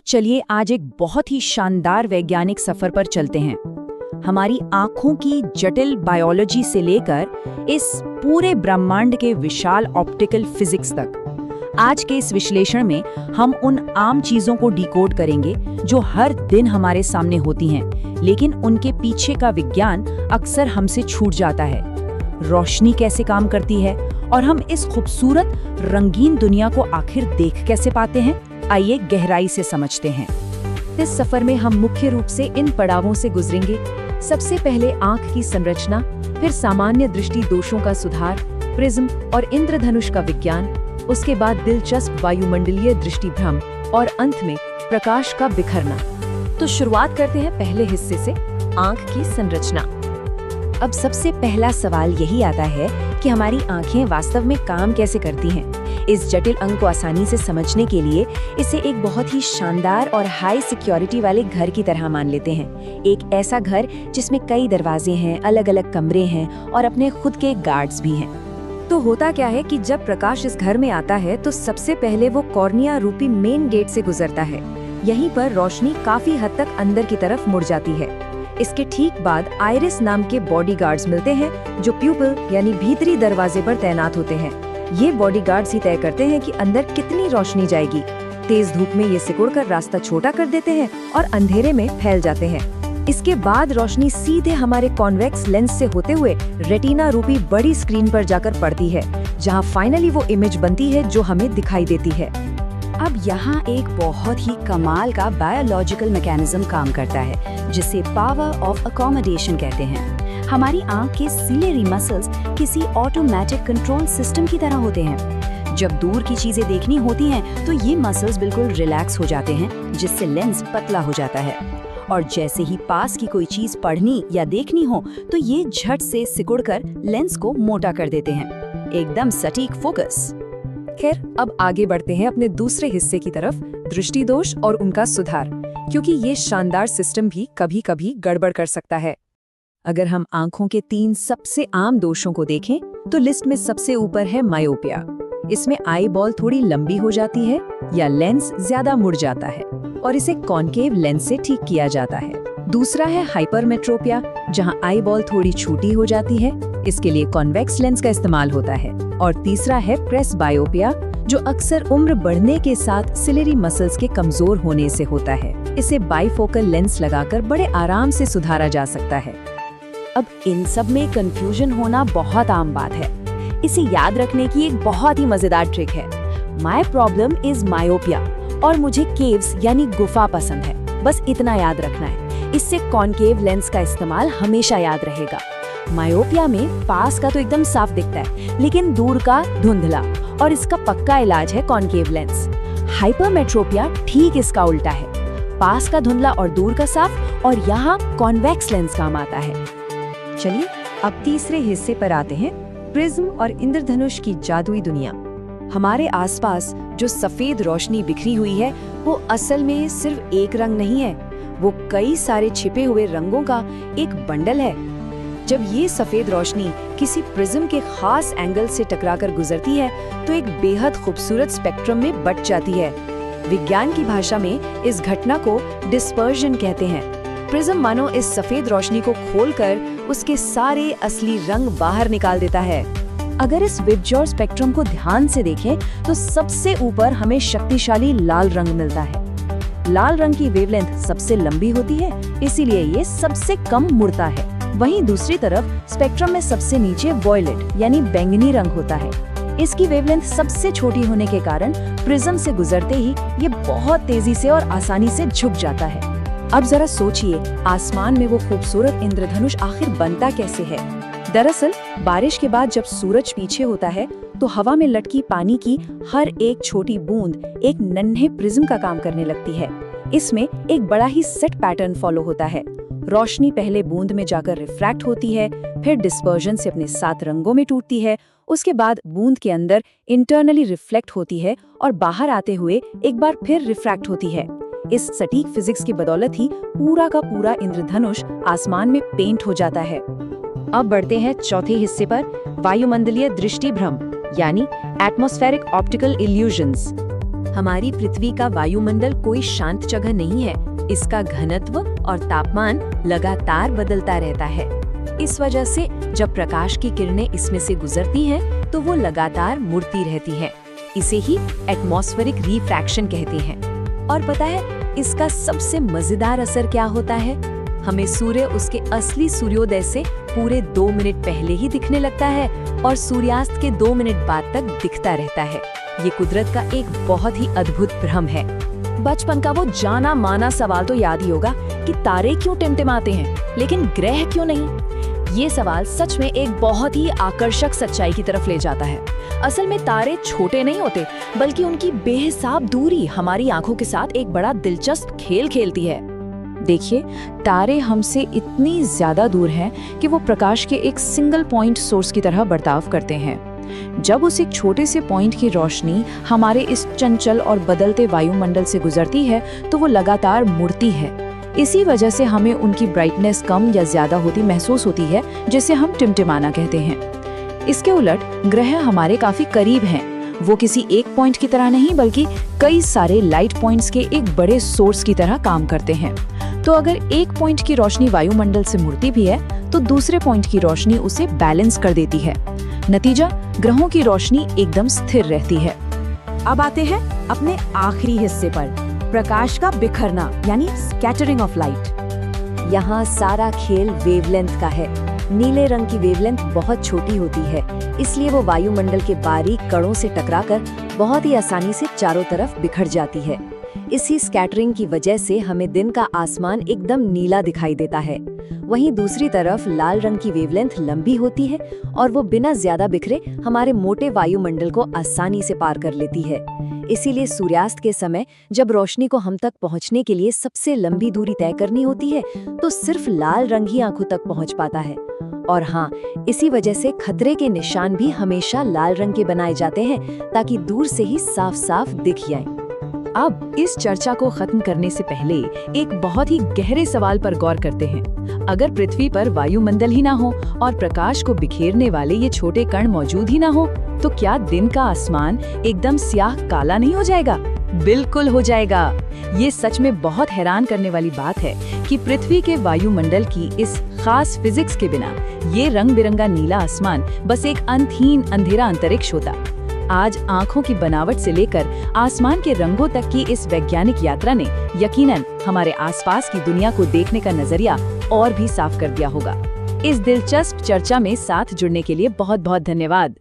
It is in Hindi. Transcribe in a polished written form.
चलिए आज एक बहुत ही शानदार वैज्ञानिक सफर पर चलते हैं। हमारी आंखों की जटिल बायोलॉजी से लेकर इस पूरे ब्रह्मांड के विशाल ऑप्टिकल फिजिक्स तक। आज के इस विश्लेषण में हम उन आम चीजों को डिकोड करेंगे जो हर दिन हमारे सामने होती हैं, लेकिन उनके पीछे का विज्ञान अक्सर हमसे छूट जाता है। रोशनी कैसे काम करती है और हम इस खूबसूरत रंगीन दुनिया को आखिर देख कैसे पाते हैं, आइए गहराई से समझते हैं। इस सफर में हम मुख्य रूप से इन पड़ावों से गुजरेंगे। सबसे पहले आंख की संरचना, फिर सामान्य दृष्टि दोषों का सुधार, प्रिज्म और इंद्रधनुष का विज्ञान, उसके बाद दिलचस्प वायुमंडलीय दृष्टिभ्रम और अंत में प्रकाश का बिखरना। तो शुरुआत करते हैं पहले हिस्से से, आंख की संरचना। अब सबसे पहला सवाल यही आता है कि हमारी आंखें वास्तव में काम कैसे करती हैं। इस जटिल अंग को आसानी से समझने के लिए इसे एक बहुत ही शानदार और हाई सिक्योरिटी वाले घर की तरह मान लेते हैं। एक ऐसा घर जिसमें कई दरवाजे हैं, अलग अलग कमरे हैं और अपने खुद के गार्ड्स भी हैं। तो होता क्या है कि जब प्रकाश इस घर में आता है तो सबसे पहले वो कॉर्निया रूपी मेन गेट से गुजरता है। यहीं पर रोशनी काफी हद तक अंदर की तरफ मुड़ जाती है। इसके ठीक बाद आइरिस नाम के बॉडीगार्ड्स मिलते हैं जो प्यूपिल यानी भीतरी दरवाजे पर तैनात होते हैं। ये बॉडीगार्ड्स ही तय करते हैं कि अंदर कितनी रोशनी जाएगी। तेज धूप में ये सिकुड़कर रास्ता छोटा कर देते हैं और अंधेरे में फैल जाते हैं। इसके बाद रोशनी सीधे हमारे कॉन्वेक्स लेंस से होते हुए रेटिना रूपी बड़ी स्क्रीन पर जाकर पड़ती है, जहां फाइनली वो इमेज बनती है जो हमें दिखाई देती है। अब यहाँ एक बहुत ही कमाल का बायोलॉजिकल मैकेनिज्म काम करता है जिसे पावर ऑफ अकोमोडेशन कहते हैं। हमारी आंख के सिलेरी मसल्स किसी ऑटोमेटिक कंट्रोल सिस्टम की तरह होते हैं। जब दूर की चीजें देखनी होती हैं तो ये मसल्स बिल्कुल रिलैक्स हो जाते हैं, जिससे लेंस पतला हो जाता है। और जैसे ही पास की कोई चीज पढ़नी या देखनी हो तो ये झट से सिकुड़कर लेंस को मोटा कर देते हैं। एकदम सटीक फोकस। खैर, अब आगे बढ़ते हैं अपने दूसरे हिस्से की तरफ, दृष्टि दोष और उनका सुधार, क्योंकि ये शानदार सिस्टम भी कभी कभी गड़बड़ कर सकता है। अगर हम आंखों के 3 सबसे आम दोषों को देखें तो लिस्ट में सबसे ऊपर है मायोपिया। इसमें आई बॉल थोड़ी लंबी हो जाती है या लेंस ज्यादा मुड़ जाता है और इसे कॉनकेव लेंस से ठीक किया जाता है। दूसरा है हाइपरमेट्रोपिया, जहां आई बॉल थोड़ी छोटी हो जाती है, इसके लिए कॉन्वेक्स लेंस का इस्तेमाल होता है। और तीसरा है प्रेसबायोपिया, जो अक्सर उम्र बढ़ने के साथ सिलेरी मसल्स के कमजोर होने से होता है। इसे बाइफोकल लेंस लगाकर बड़े आराम से सुधारा जा सकता है। अब इन सब में कंफ्यूजन होना बहुत आम बात है। इसे याद रखने की एक बहुत ही मजेदार ट्रिक है। माय प्रॉब्लम इज मायोपिया और मुझे केव्स यानी गुफा पसंद है, बस इतना याद रखना है। इससे कॉनकेव लेंस का इस्तेमाल हमेशा याद रहेगा। मायोपिया में पास का तो एकदम साफ दिखता है, लेकिन दूर का धुंधला, और इसका पक्का इलाज है कॉनकेव लेंस। हाइपरमेट्रोपिया ठीक इसका उल्टा है, पास का धुंधला और दूर का साफ, और यहाँ कॉन्वेक्स लेंस काम आता है। चलिए अब तीसरे हिस्से पर आते हैं, प्रिज्म और इंद्रधनुष की जादुई दुनिया। हमारे आसपास जो सफेद रोशनी बिखरी हुई है वो असल में सिर्फ एक रंग नहीं है, वो कई सारे छिपे हुए रंगों का एक बंडल है। जब ये सफेद रोशनी किसी प्रिज्म के खास एंगल से टकराकर गुजरती है तो एक बेहद खूबसूरत स्पेक्ट्रम में बट जाती है। विज्ञान की भाषा में इस घटना को डिस्पर्जन कहते हैं। प्रिज्म मानो इस सफेद रोशनी को खोलकर उसके सारे असली रंग बाहर निकाल देता है। अगर इस विबज्योर स्पेक्ट्रम को ध्यान से देखें तो सबसे ऊपर हमें शक्तिशाली लाल रंग मिलता है। लाल रंग की वेवलेंथ सबसे लंबी होती है, इसीलिए ये सबसे कम मुड़ता है। वहीं दूसरी तरफ स्पेक्ट्रम में सबसे नीचे वॉयलेट यानी बैंगनी रंग होता है। इसकी वेवलेंथ सबसे छोटी होने के कारण प्रिज्म से गुजरते ही ये बहुत तेजी से और आसानी से झुक जाता है। अब जरा सोचिए, आसमान में वो खूबसूरत इंद्रधनुष आखिर बनता कैसे है? दरअसल बारिश के बाद जब सूरज पीछे होता है तो हवा में लटकी पानी की हर एक छोटी बूंद एक नन्हे प्रिज्म का काम करने लगती है। इसमें एक बड़ा ही सेट पैटर्न फॉलो होता है। रोशनी पहले बूंद में जाकर रिफ्रैक्ट होती है, फिर डिस्पर्जन से अपने 7 रंगों में टूटती है, उसके बाद बूंद के अंदर इंटरनली रिफ्लेक्ट होती है और बाहर आते हुए एक बार फिर रिफ्रैक्ट होती है। इस सटीक फिजिक्स की बदौलत ही पूरा का पूरा इंद्रधनुष आसमान में पेंट हो जाता है। अब बढ़ते हैं चौथे हिस्से पर, वायुमंडलीय दृष्टिभ्रम यानी एटमॉस्फेरिक ऑप्टिकल इल्यूजन्स। हमारी पृथ्वी का वायुमंडल कोई शांत जगह नहीं है। इसका घनत्व और तापमान लगातार बदलता रहता है। इस वजह से जब प्रकाश की किरणें इसमें से गुजरती हैं, तो वो लगातार मुड़ती रहती हैं। इसे ही एटमॉस्फेरिक रिफ्रैक्शन कहते हैं। और पता है इसका सबसे मजेदार असर क्या होता है? हमें सूर्य उसके असली सूर्योदय से पूरे 2 मिनट पहले ही दिखने लगता है और सूर्यास्त के 2 मिनट बाद तक दिखता रहता है। ये कुदरत का एक बहुत ही अद्भुत भ्रम है। बचपन का वो जाना माना सवाल तो याद ही होगा कि तारे क्यों टिमटिमाते हैं लेकिन ग्रह क्यों नहीं। ये सवाल सच में एक बहुत ही आकर्षक सच्चाई की तरफ ले जाता है। असल में तारे छोटे नहीं होते, बल्कि उनकी बेहिसाब दूरी हमारी आंखों के साथ एक बड़ा दिलचस्प खेल खेलती है। देखिए, तारे हमसे इतनी ज्यादा दूर हैं कि वो प्रकाश के एक सिंगल पॉइंट सोर्स की तरह बर्ताव करते हैं। जब उस एक छोटे से पॉइंट की रोशनी हमारे इस चंचल और बदलते वायुमंडल से गुजरती है, तो वो लगातार मुड़ती है। इसी वजह से हमें उनकी ब्राइटनेस कम या ज्यादा होती महसूस होती है, जिसे हम टिमटिमाना कहते हैं। इसके उलट ग्रह हमारे काफी करीब हैं। वो किसी एक पॉइंट की तरह नहीं, बल्कि कई सारे लाइट पॉइंट्स के एक बड़े सोर्स की तरह काम करते हैं। तो अगर एक पॉइंट की रोशनी वायुमंडल से मुड़ती भी है, तो दूसरे पॉइंट की रोशनी उसे बैलेंस कर देती है। नतीजा, ग्रहों की रोशनी एकदम स्थिर रहती है। अब आते हैं अपने आखिरी हिस्से पर, प्रकाश का बिखरना यानी स्कैटरिंग ऑफ लाइट। यहाँ सारा खेल वेवलेंथ का है। नीले रंग की वेवलेंथ बहुत छोटी होती है, इसलिए वो वायुमंडल के बारीक कणों से टकराकर बहुत ही आसानी से चारों तरफ बिखर जाती है। इसी स्कैटरिंग की वजह से हमें दिन का आसमान एकदम नीला दिखाई देता है। वहीं दूसरी तरफ लाल रंग की वेवलेंथ लंबी होती है और वो बिना ज्यादा बिखरे हमारे मोटे वायुमंडल को आसानी से पार कर लेती है। इसीलिए सूर्यास्त के समय जब रोशनी को हम तक पहुंचने के लिए सबसे लंबी दूरी तय करनी होती है, तो सिर्फ लाल रंग ही आंखों तक पहुंच पाता है। और हाँ, इसी वजह से खतरे के निशान भी हमेशा लाल रंग के बनाए जाते हैं, ताकि दूर से ही साफ साफ दिख जाएं। अब इस चर्चा को खत्म करने से पहले एक बहुत ही गहरे सवाल पर गौर करते हैं। अगर पृथ्वी पर वायुमंडल ही ना हो और प्रकाश को बिखेरने वाले ये छोटे कण मौजूद ही ना हो, तो क्या दिन का आसमान एकदम स्याह काला नहीं हो जाएगा? बिल्कुल हो जाएगा। ये सच में बहुत हैरान करने वाली बात है कि पृथ्वी के वायुमंडल की इस खास फिजिक्स के बिना ये रंग बिरंगा नीला आसमान बस एक अंतहीन अंधेरा अंतरिक्ष होता। आज आंखों की बनावट से लेकर आसमान के रंगों तक की इस वैज्ञानिक यात्रा ने यकीनन हमारे आसपास की दुनिया को देखने का नजरिया और भी साफ कर दिया होगा। इस दिलचस्प चर्चा में साथ जुड़ने के लिए बहुत बहुत धन्यवाद।